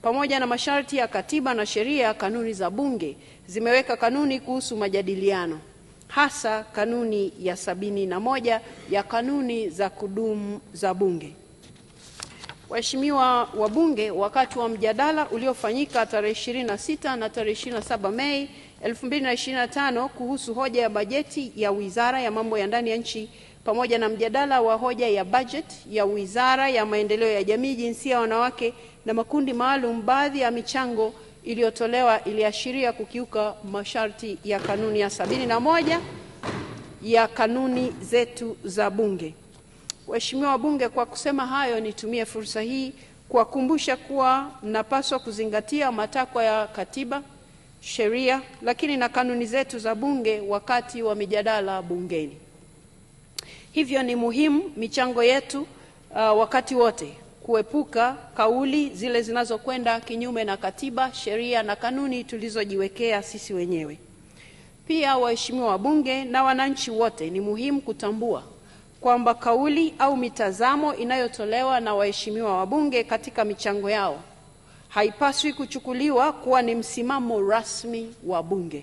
pamoja na masharti ya katiba na sheria, kanuni za Bunge zimeweka kanuni kuhusu majadiliano, hasa kanuni ya 71 ya kanuni za kudumu za Bunge. Waheshimiwa wabunge, wakati wa mjadala uliofanyika tarehe 26 na tarehe 27 Mei 2025 kuhusu hoja ya bajeti ya Wizara ya Mambo ya Ndani ya Nchi pamoja na mjadala wa hoja ya bajeti ya Wizara ya Maendeleo ya Jamii, Jinsia, Wanawake na Makundi Maalum, baadhi ya michango iliyotolewa iliashiria kukiuka masharti ya kanuni ya 71 ya kanuni zetu za Bunge. Waheshimiwa wabunge, kwa kusema hayo, nitumie fursa hii kuwakumbusha kuwa mnapaswa kuzingatia matakwa ya katiba, sheria, lakini na kanuni zetu za Bunge wakati wa mijadala bungeni. Hivyo ni muhimu michango yetu wakati wote kuepuka kauli zile zinazokwenda kinyume na katiba, sheria na kanuni tulizojiwekea sisi wenyewe. Pia waheshimiwa wabunge na wananchi wote, ni muhimu kutambua kwamba kauli au mitazamo inayotolewa na waheshimiwa wabunge katika michango yao haipaswi kuchukuliwa kuwa ni msimamo rasmi wa Bunge.